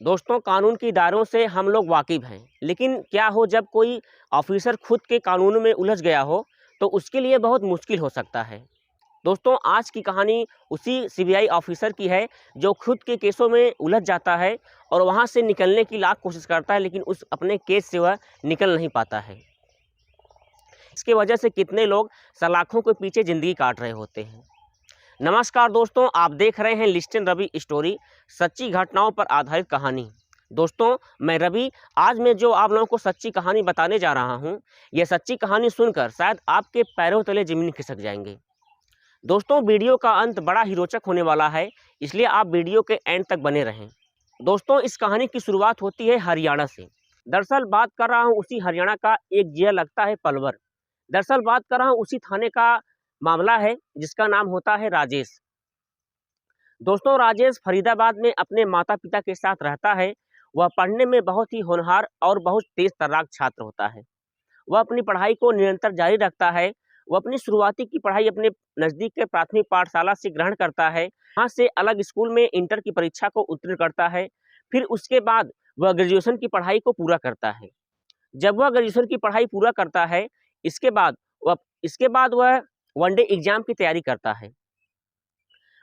दोस्तों, कानून की दायरों से हम लोग वाकिफ़ हैं, लेकिन क्या हो जब कोई ऑफ़िसर खुद के कानून में उलझ गया हो, तो उसके लिए बहुत मुश्किल हो सकता है। दोस्तों, आज की कहानी उसी सीबीआई ऑफ़िसर की है, जो खुद के केसों में उलझ जाता है और वहाँ से निकलने की लाख कोशिश करता है, लेकिन उस अपने केस से वह निकल नहीं पाता है। इसकी वजह से कितने लोग सलाखों के पीछे ज़िंदगी काट रहे होते हैं। नमस्कार दोस्तों, आप देख रहे हैं लिस्टन रवि स्टोरी, सच्ची घटनाओं पर आधारित कहानी। दोस्तों, मैं रवि, आज मैं जो आप लोगों को सच्ची कहानी बताने जा रहा हूँ, यह सच्ची कहानी सुनकर शायद आपके पैरों तले ज़मीन खिसक जाएंगे। दोस्तों, वीडियो का अंत बड़ा ही रोचक होने वाला है, इसलिए आप वीडियो के एंड तक बने रहें। दोस्तों, इस कहानी की शुरुआत होती है हरियाणा से। दरअसल बात कर रहा हूँ उसी हरियाणा का एक जिला लगता है पलवल। दरअसल बात कर रहा हूँ उसी थाने का मामला है जिसका नाम होता है राजेश। दोस्तों, राजेश फरीदाबाद में अपने माता पिता के साथ रहता है। वह पढ़ने में बहुत ही होनहार और बहुत तेज तर्राक छात्र होता है। वह अपनी पढ़ाई को निरंतर जारी रखता है। वह अपनी शुरुआती की पढ़ाई अपने नज़दीक के प्राथमिक पाठशाला से ग्रहण करता है। वहाँ से अलग स्कूल में इंटर की परीक्षा को उत्तीर्ण करता है। फिर उसके बाद वह ग्रेजुएशन की पढ़ाई को पूरा करता है। जब वह ग्रेजुएशन की पढ़ाई पूरा करता है, इसके बाद वह वनडे एग्ज़ाम की तैयारी करता है।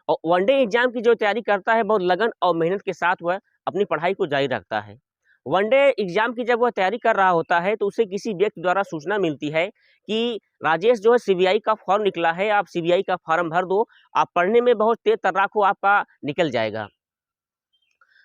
और वनडे एग्ज़ाम की जो तैयारी करता है, बहुत लगन और मेहनत के साथ वह अपनी पढ़ाई को जारी रखता है। वनडे एग्ज़ाम की जब वह तैयारी कर रहा होता है, तो उसे किसी व्यक्ति द्वारा सूचना मिलती है कि राजेश जो है सीबीआई का फॉर्म निकला है, आप सीबीआई का फॉर्म भर दो, आप पढ़ने में बहुत तेज़ तर्राक हो, आपका निकल जाएगा।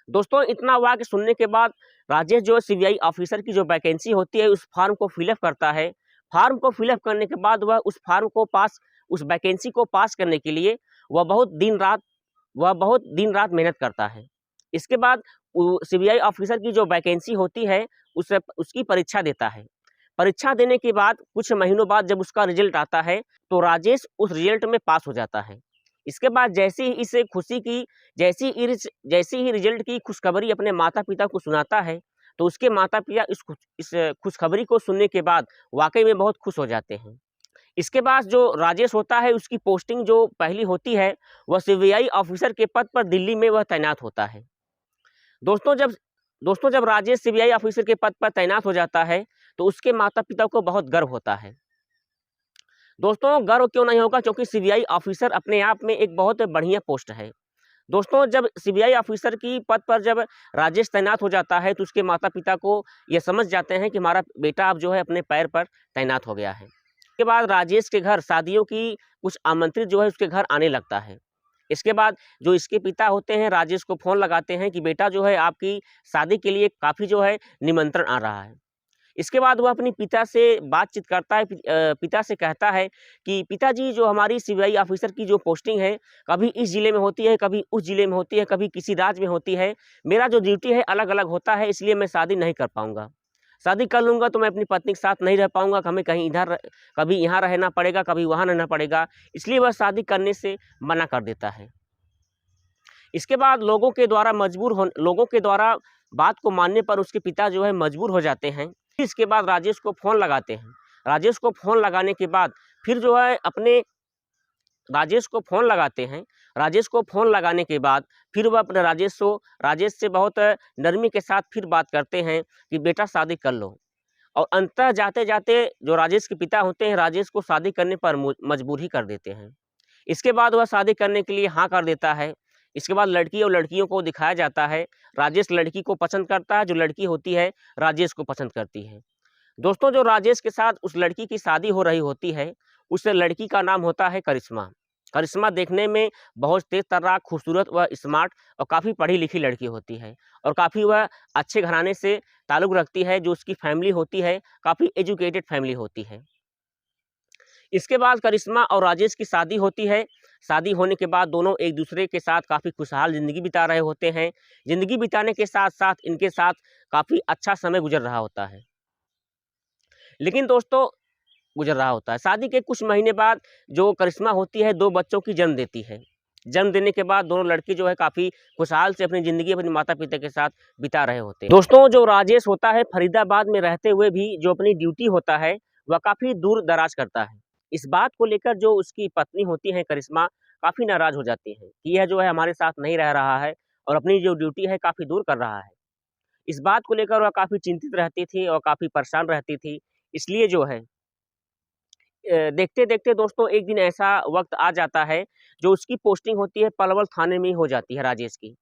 दोस्तों, इतना वाक़या सुनने के बाद राजेश जो है सीबीआई ऑफ़िसर की जो वैकेंसी होती है, उस फॉर्म को फ़िलअप करता है। फॉर्म को फ़िलअप करने के बाद वह उस वैकेंसी को पास करने के लिए वह बहुत दिन-रात मेहनत करता है। इसके बाद सीबीआई ऑफ़िसर की जो वैकेंसी होती है, उसकी परीक्षा देता है। परीक्षा देने के बाद कुछ महीनों बाद जब उसका रिज़ल्ट आता है, तो राजेश उस रिज़ल्ट में पास हो जाता है। इसके बाद जैसे ही रिज़ल्ट की खुशखबरी अपने माता-पिता को सुनाता है, तो उसके माता-पिता इस खुशखबरी को सुनने के बाद वाक़ई में बहुत खुश हो जाते हैं। इसके बाद जो राजेश होता है, उसकी पोस्टिंग जो पहली होती है, वह सीबीआई ऑफ़िसर के पद पर दिल्ली में वह तैनात होता है। दोस्तों जब दोस्तों जब राजेश सीबीआई ऑफ़िसर के पद पर तैनात हो जाता है, तो उसके माता-पिता को बहुत गर्व होता है। दोस्तों, गर्व क्यों नहीं होगा, क्योंकि सीबीआई ऑफ़िसर अपने आप में एक बहुत बढ़िया पोस्ट है। दोस्तों, जब सीबीआई ऑफ़िसर की पद पर जब राजेश तैनात हो जाता है, तो उसके माता-पिता को ये समझ जाते हैं कि हमारा बेटा अब जो है अपने पैर पर तैनात हो गया है। इसके बाद राजेश के घर शादियों की कुछ आमंत्रित जो है उसके घर आने लगता है। इसके बाद जो इसके पिता होते हैं, राजेश को फ़ोन लगाते हैं कि बेटा जो है आपकी शादी के लिए काफ़ी जो है निमंत्रण आ रहा है। इसके बाद वह अपने पिता से बातचीत करता है, पिता से कहता है कि पिताजी, जो हमारी सीबीआई ऑफ़िसर की जो पोस्टिंग है, कभी इस ज़िले में होती है, कभी उस ज़िले में होती है, कभी किसी राज्य में होती है। मेरा जो ड्यूटी है अलग-अलग होता है, इसलिए मैं शादी नहीं कर पाऊँगा। शादी कर लूँगा तो मैं अपनी पत्नी के साथ नहीं रह पाऊँगा, हमें कभी यहाँ रहना पड़ेगा, कभी वहाँ रहना पड़ेगा, इसलिए वह शादी करने से मना कर देता है। इसके बाद लोगों के द्वारा बात को मानने पर उसके पिता जो है मजबूर हो जाते हैं। इसके बाद राजेश को फ़ोन लगाते हैं। राजेश को फ़ोन लगाने के बाद फिर जो है अपने राजेश को फ़ोन लगाते हैं। राजेश को फ़ोन लगाने के बाद फिर वह अपने राजेश से बहुत नरमी के साथ फिर बात करते हैं कि बेटा शादी कर लो। और अंततः जाते-जाते जो राजेश के पिता होते हैं, राजेश को शादी करने पर मजबूर ही कर देते हैं। इसके बाद वह शादी करने के लिए हाँ कर देता है। इसके बाद लड़की और लड़कियों को दिखाया जाता है। राजेश लड़की को पसंद करता है, जो लड़की होती है राजेश को पसंद करती है। दोस्तों, जो राजेश के साथ उस लड़की की शादी हो रही होती है, उस लड़की का नाम होता है करिश्मा। करिश्मा देखने में बहुत तेज़-तर्राक, खूबसूरत व स्मार्ट और काफ़ी पढ़ी-लिखी लड़की होती है और काफ़ी वह अच्छे घराने से ताल्लुक़ रखती है। जो उसकी फैमिली होती है, काफ़ी एजुकेटेड फैमिली होती है। इसके बाद करिश्मा और राजेश की शादी होती है। शादी होने के बाद दोनों एक-दूसरे के साथ काफ़ी खुशहाल ज़िंदगी बिता रहे होते हैं। ज़िंदगी बिताने के साथ-साथ इनके साथ काफ़ी अच्छा समय गुज़र रहा होता है। लेकिन दोस्तों, गुज़र रहा होता है। शादी के कुछ महीने बाद जो करिश्मा होती है, 2 बच्चों की जन्म देती है। जन्म देने के बाद दोनों लड़के जो है काफ़ी खुशहाल से अपनी ज़िंदगी अपने माता-पिता के साथ बिता रहे होते हैं। दोस्तों, जो राजेश होता है फरीदाबाद में रहते हुए भी जो अपनी ड्यूटी होता है, वह काफ़ी दूर-दराज करता है। इस बात को लेकर जो उसकी पत्नी होती है करिश्मा, काफ़ी नाराज़ हो जाती हैं कि यह जो है हमारे साथ नहीं रह रहा है और अपनी जो ड्यूटी है काफ़ी दूर कर रहा है। इस बात को लेकर वह काफ़ी चिंतित रहती थी और काफ़ी परेशान रहती थी। इसलिए जो है देखते-देखते दोस्तों एक दिन ऐसा वक़्त आ जाता है, जो उसकी पोस्टिंग होती है पलवल थाने में ही हो जाती है राजेश की।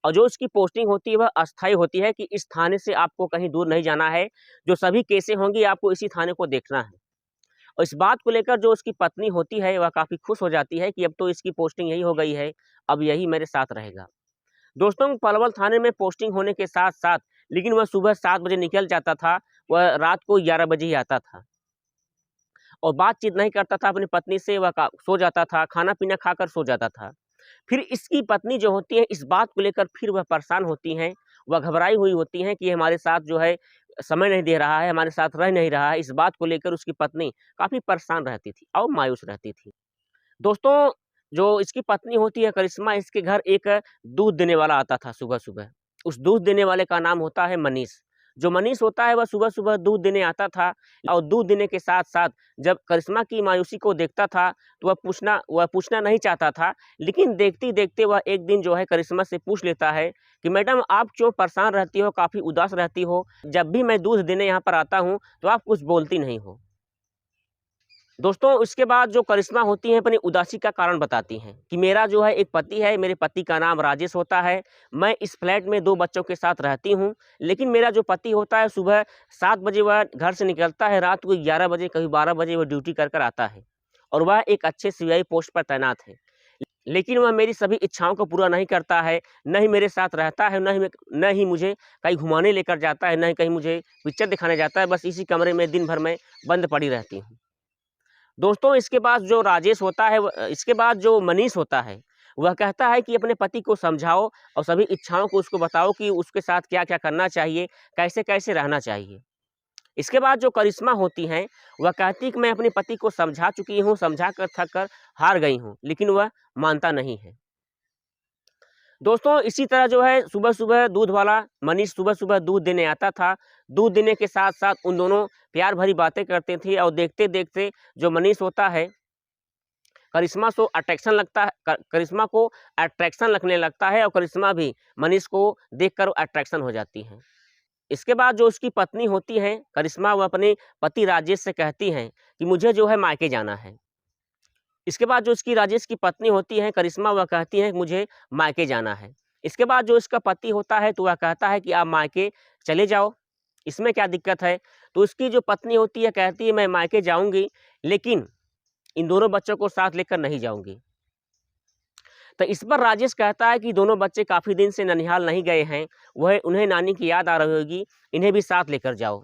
और जो उसकी पोस्टिंग होती है वह अस्थायी होती है कि इस थाने से आपको कहीं दूर नहीं जाना है, जो सभी केसें होंगी आपको इसी थाने को देखना है। और इस बात को लेकर जो उसकी पत्नी होती है वह काफ़ी खुश हो जाती है कि अब तो इसकी पोस्टिंग यही हो गई है, अब यही मेरे साथ रहेगा। दोस्तों पलवल थाने में पोस्टिंग होने के साथ-साथ लेकिन वह सुबह 7 बजे निकल जाता था, वह रात को 11 बजे ही आता था। और बातचीत नहीं करता था अपनी पत्नी से, वह सो जाता था, खाना-पीना खाकर सो जाता था। फिर इसकी पत्नी जो होती है इस बात को लेकर फिर वह परेशान होती हैं, वह घबराई हुई होती हैं कि ये हमारे साथ जो है समय नहीं दे रहा है, हमारे साथ रह नहीं रहा है। इस बात को लेकर उसकी पत्नी काफ़ी परेशान रहती थी और मायूस रहती थी। दोस्तों जो इसकी पत्नी होती है करिश्मा, इसके घर एक दूध देने वाला आता था सुबह-सुबह। उस दूध देने वाले का नाम होता है मनीष। जो मनीष होता है वह सुबह-सुबह दूध देने आता था और दूध देने के साथ-साथ जब करिश्मा की मायूसी को देखता था तो वह पूछना नहीं चाहता था, लेकिन देखते-देखते वह एक दिन जो है करिश्मा से पूछ लेता है कि मैडम आप क्यों परेशान रहती हो, काफ़ी उदास रहती हो? जब भी मैं दूध देने यहाँ पर आता हूँ तो आप कुछ बोलती नहीं हो। दोस्तों उसके बाद जो करिश्मा होती हैं अपनी उदासी का कारण बताती हैं कि मेरा जो है एक पति है, मेरे पति का नाम राजेश होता है। मैं इस फ्लैट में 2 बच्चों के साथ रहती हूँ, लेकिन मेरा जो पति होता है सुबह 7 बजे वह घर से निकलता है, रात को 11 बजे कभी 12 बजे वह ड्यूटी कर कर आता है और वह एक अच्छे सीआई पोस्ट पर तैनात है। लेकिन वह मेरी सभी इच्छाओं को पूरा नहीं करता है, न ही मेरे साथ रहता है, न ही मुझे कहीं घुमाने लेकर जाता है, न ही कहीं मुझे पिक्चर दिखाने जाता है, बस इसी कमरे में दिन भर मैं बंद पड़ी रहती हूँ। दोस्तों इसके बाद जो राजेश होता है इसके बाद जो मनीष होता है, वह कहता है कि अपने पति को समझाओ और सभी इच्छाओं को उसको बताओ कि उसके साथ क्या-क्या करना चाहिए, कैसे-कैसे रहना चाहिए। इसके बाद जो करिश्मा होती हैं, वह कहती है कि मैं अपने पति को समझा चुकी हूँ, समझा कर थक कर हार गई हूँ, लेकिन वह मानता नहीं है। दोस्तों इसी तरह जो है सुबह-सुबह दूध वाला मनीष सुबह-सुबह दूध देने आता था। दूध देने के साथ-साथ उन दोनों प्यार भरी बातें करते थे और देखते-देखते जो मनीष होता है करिश्मा को अट्रैक्शन लगने लगता है और करिश्मा भी मनीष को देखकर अट्रैक्शन हो जाती है। इसके बाद जो उसकी पत्नी होती है करिश्मा, वह अपने पति राजेश से कहती हैं कि मुझे जो है मायके जाना है। इसके बाद जो इसकी राजेश की पत्नी होती है करिश्मा, वह कहती है कि मुझे मायके जाना है। इसके बाद जो इसका पति होता है तो वह कहता है कि आप मायके चले जाओ, इसमें क्या दिक्कत है? तो उसकी जो पत्नी होती है कहती है मैं मायके जाऊँगी, लेकिन इन दोनों बच्चों को साथ लेकर नहीं जाऊँगी। तो इस पर राजेश कहता है कि दोनों बच्चे काफ़ी दिन से ननिहाल नहीं गए हैं, वह उन्हें नानी की याद आ रही होगी, इन्हें भी साथ लेकर जाओ।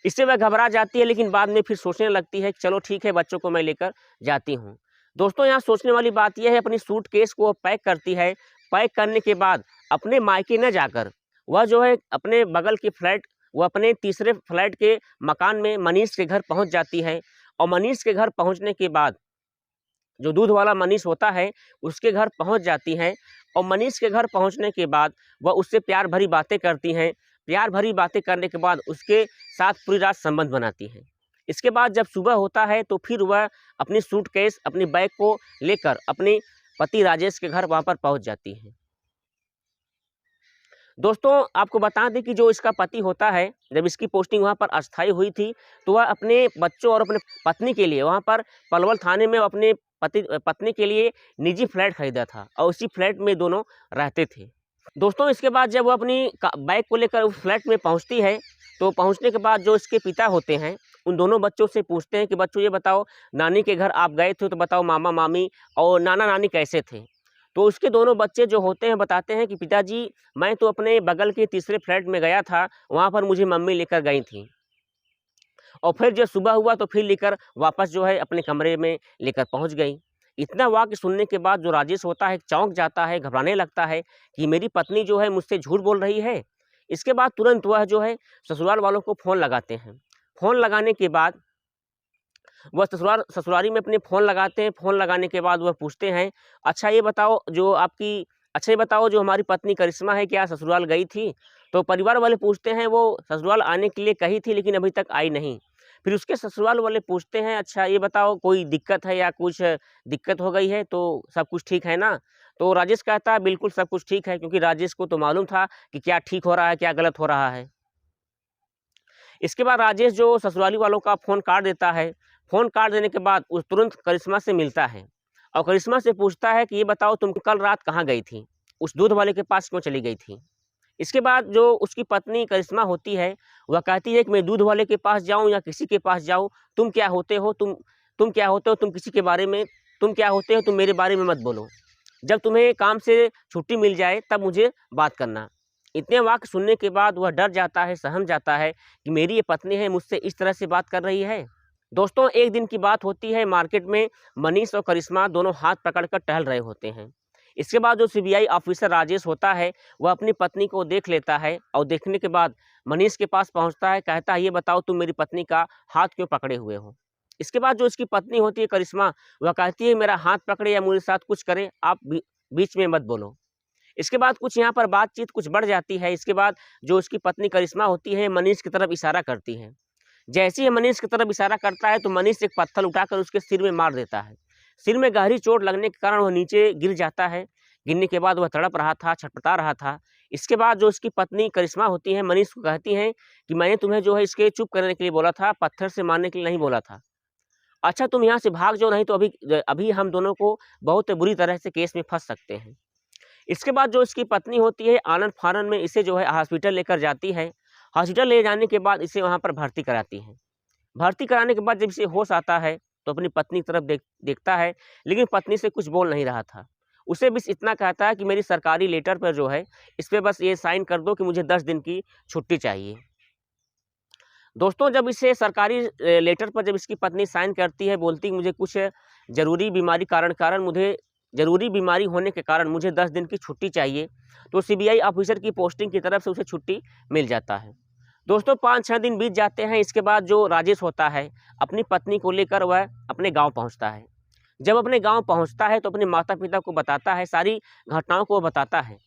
इससे वह घबरा जाती है लेकिन बाद में फिर सोचने लगती है कि चलो ठीक है बच्चों को मैं लेकर जाती हूँ। दोस्तों यहाँ सोचने वाली बात यह है अपनी सूटकेस को पैक करती है, पैक करने के बाद अपने मायके न जाकर वह जो है अपने बगल के फ्लैट वह अपने तीसरे फ्लैट के मकान में मनीष के घर पहुँच जाती है और मनीष के घर पहुँचने के बाद जो दूध वाला मनीष होता है उसके घर पहुँच जाती हैं और मनीष के घर पहुँचने के बाद वह उससे प्यार भरी बातें करती हैं। प्यार भरी बातें करने के बाद उसके साथ पूरी रात संबंध बनाती हैं। इसके बाद जब सुबह होता है तो फिर वह अपनी सूटकेस अपनी बैग को लेकर अपने पति राजेश के घर वहाँ पर पहुँच जाती हैं। दोस्तों आपको बता दें कि जो इसका पति होता है जब इसकी पोस्टिंग वहाँ पर अस्थायी हुई थी तो वह अपने बच्चों और अपने पत्नी के लिए वहाँ पर पलवल थाने में अपने पत्नी के लिए निजी फ्लैट खरीदा था और उसी फ्लैट में दोनों रहते थे। दोस्तों इसके बाद जब वो अपनी बैग को लेकर उस फ्लैट में पहुंचती है तो पहुंचने के बाद जो इसके पिता होते हैं उन दोनों बच्चों से पूछते हैं कि बच्चों ये बताओ नानी के घर आप गए थे तो बताओ मामा मामी और नाना नानी कैसे थे। तो उसके दोनों बच्चे जो होते हैं बताते हैं कि पिताजी मैं तो अपने बगल के तीसरे फ्लैट में गया था, वहाँ पर मुझे मम्मी लेकर गई थी और फिर जब सुबह हुआ तो फिर लेकर वापस जो है अपने कमरे में लेकर पहुँच गई। इतना वाक़या सुनने के बाद जो राजेश होता है चौंक जाता है, घबराने लगता है कि मेरी पत्नी जो है मुझसे झूठ बोल रही है। इसके बाद तुरंत वह जो है ससुराल वालों को फ़ोन लगाते हैं। फ़ोन लगाने के बाद वह ससुरारी में अपने फ़ोन लगाते हैं। फ़ोन लगाने के बाद वह पूछते हैं, अच्छा ये बताओ जो हमारी पत्नी करिश्मा है क्या ससुराल गई थी? तो परिवार वाले पूछते हैं वो ससुराल आने के लिए कही थी लेकिन अभी तक आई नहीं। फिर उसके ससुराल वाले पूछते हैं अच्छा ये बताओ कोई दिक्कत है या कुछ दिक्कत हो गई है तो सब कुछ ठीक है ना? तो राजेश कहता है बिल्कुल सब कुछ ठीक है, क्योंकि राजेश को तो मालूम था कि क्या ठीक हो रहा है, क्या गलत हो रहा है। इसके बाद राजेश जो ससुराली वालों का फ़ोन काट देता है। फ़ोन काट देने के बाद वो तुरंत करिश्मा से मिलता है और करिश्मा से पूछता है कि ये बताओ तुम कल रात कहाँ गई थी? उस दूध वाले के पास क्यों चली गई थी? इसके बाद जो उसकी पत्नी करिश्मा होती है, वह कहती है कि मैं दूध वाले के पास जाऊँ या किसी के पास जाऊँ, तुम क्या होते हो? तुम क्या होते हो? तुम किसी के बारे में तुम क्या होते हो? तुम मेरे बारे में मत बोलो। जब तुम्हें काम से छुट्टी मिल जाए तब मुझे बात करना। इतने वाक्य सुनने के बाद वह डर जाता है, सहम जाता है कि मेरी ये पत्नी है, मुझसे इस तरह से बात कर रही है। दोस्तों, एक दिन की बात होती है, मार्केट में मनीष और करिश्मा दोनों हाथ पकड़कर टहल रहे होते हैं। इसके बाद जो सीबीआई ऑफिसर राजेश होता है, वह अपनी पत्नी को देख लेता है और देखने के बाद मनीष के पास पहुँचता है, कहता है ये बताओ तुम मेरी पत्नी का हाथ क्यों पकड़े हुए हो? इसके बाद जो उसकी पत्नी होती है करिश्मा, वह कहती है मेरा हाथ पकड़े या मेरे साथ कुछ करे, आप बीच में मत बोलो। इसके बाद कुछ यहाँ पर बातचीत कुछ बढ़ जाती है। इसके बाद जो उसकी पत्नी करिश्मा होती है, मनीष की तरफ इशारा करती है। जैसे ही मनीष की तरफ इशारा करता है तो मनीष एक पत्थर उठाकर उसके सिर में मार देता है। सिर में गहरी चोट लगने के कारण वह नीचे गिर जाता है। गिरने के बाद वह तड़प रहा था, छटपटा रहा था। इसके बाद जो उसकी पत्नी करिश्मा होती है, मनीष को कहती हैं कि मैंने तुम्हें जो है इसके चुप करने के लिए बोला था, पत्थर से मारने के लिए नहीं बोला था। अच्छा तुम यहाँ से भाग जाओ, नहीं तो अभी हम दोनों को बहुत बुरी तरह से केस में फँस सकते हैं। इसके बाद जो इसकी पत्नी होती है, आनन-फानन में इसे जो है हॉस्पिटल लेकर जाती है। हॉस्पिटल ले जाने के बाद इसे वहाँ पर भर्ती कराती है। भर्ती कराने के बाद जब इसे होश आता है, तो अपनी पत्नी की तरफ देखता है, लेकिन पत्नी से कुछ बोल नहीं रहा था। उसे बस इतना कहता है कि मेरी सरकारी लेटर पर जो है, इस पे बस ये साइन कर दो कि मुझे 10 दिन की छुट्टी चाहिए। दोस्तों, जब इसे सरकारी लेटर पर जब इसकी पत्नी साइन करती है, बोलती है मुझे कुछ ज़रूरी बीमारी कारण मुझे ज़रूरी बीमारी होने के कारण मुझे 10 दिन की छुट्टी चाहिए, तो सीबीआई ऑफिसर की पोस्टिंग की तरफ से उसे छुट्टी मिल जाता है। दोस्तों, 5-6 दिन बीत जाते हैं। इसके बाद जो राजेश होता है, अपनी पत्नी को लेकर वह अपने गाँव पहुँचता है। जब अपने गाँव पहुँचता है तो अपने माता-पिता को बताता है, सारी घटनाओं को बताता है।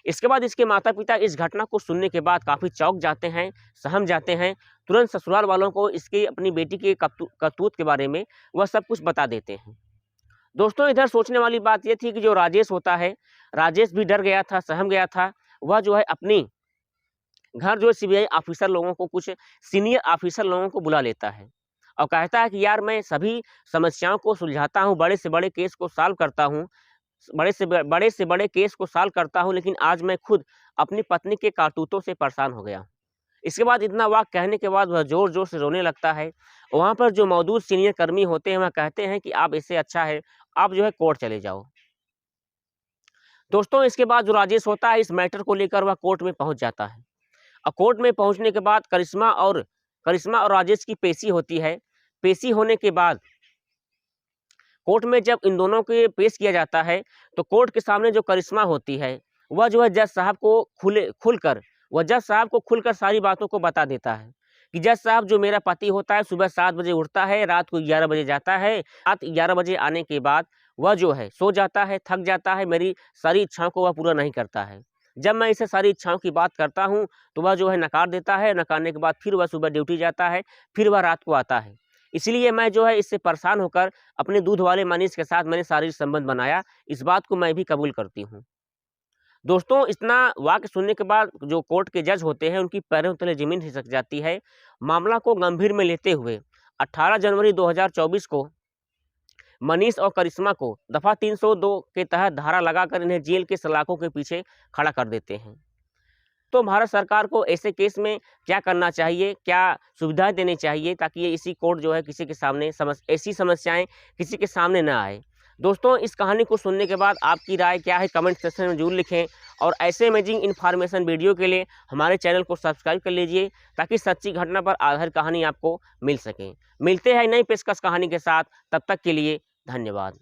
इसके बाद इसके माता-पिता इस घटना को सुनने के बाद काफ़ी चौंक जाते हैं, सहम जाते हैं। तुरंत ससुराल वालों को इसकी अपनी बेटी के करतूत के बारे में वह सब कुछ बता देते हैं। दोस्तों, इधर सोचने वाली बात ये थी कि जो राजेश होता है, राजेश भी डर गया था, सहम गया था। वह जो है अपनी घर जो सीबीआई ऑफिसर लोगों को कुछ सीनियर ऑफिसर लोगों को बुला लेता है और कहता है कि यार मैं सभी समस्याओं को सुलझाता हूँ, बड़े से बड़े केस को सॉल्व करता हूँ, बड़े से बड़े केस को सॉल्व करता हूँ, लेकिन आज मैं खुद अपनी पत्नी के करतूतों से परेशान हो गया हूँ। इसके बाद इतना वाक्य कहने के बाद वह ज़ोर-ज़ोर से रोने लगता है। वहाँ पर जो मौजूद सीनियर कर्मी होते हैं, वह कहते हैं कि आप इससे अच्छा है, आप जो है कोर्ट चले जाओ। दोस्तों, इसके बाद जो राजेश होता है, इस मैटर को लेकर वह कोर्ट में पहुँच जाता है और कोर्ट में पहुँचने के बाद करिश्मा और राजेश की पेशी होती है। पेशी होने के बाद कोर्ट में जब इन दोनों को पेश किया जाता है, तो कोर्ट के सामने जो करिश्मा होती है, वह जो है जज साहब को खुलकर सारी बातों को बता देता है कि जज साहब, जो मेरा पति होता है, सुबह 7 बजे उठता है, रात को 11 बजे जाता है। रात 11 बजे आने के बाद वह जो है सो जाता है, थक जाता है, मेरी सारी इच्छाओं को वह पूरा नहीं करता है। जब मैं इसे सारी इच्छाओं की बात करता हूँ, तो वह जो है नकार देता है। नकारने के बाद फिर वह सुबह ड्यूटी जाता है, फिर वह रात को आता है। इसलिए मैं जो है इससे परेशान होकर अपने दूध वाले मनीष के साथ मैंने शारीरिक संबंध बनाया। इस बात को मैं भी कबूल करती हूँ। दोस्तों, इतना वाक्य सुनने के बाद जो कोर्ट के जज होते हैं, उनकी पैरों तले ज़मीन खिसक जाती है। मामला को गंभीर में लेते हुए 18 जनवरी 2024 को मनीष और करिश्मा को दफ़ा 302 के तहत धारा लगाकर इन्हें जेल के सलाखों के पीछे खड़ा कर देते हैं। तो भारत सरकार को ऐसे केस में क्या करना चाहिए, क्या सुविधाएँ देनी चाहिए, ताकि ये इसी कोर्ट जो है किसी के सामने ऐसी समस्याएँ किसी के सामने ना आए। दोस्तों, इस कहानी को सुनने के बाद आपकी राय क्या है, कमेंट सेक्शन में ज़रूर लिखें और ऐसे अमेजिंग इन्फॉर्मेशन वीडियो के लिए हमारे चैनल को सब्सक्राइब कर लीजिए, ताकि सच्ची घटना पर आधारित कहानी आपको मिल सके। मिलते हैं नई पेशकश कहानी के साथ, तब तक के लिए धन्यवाद।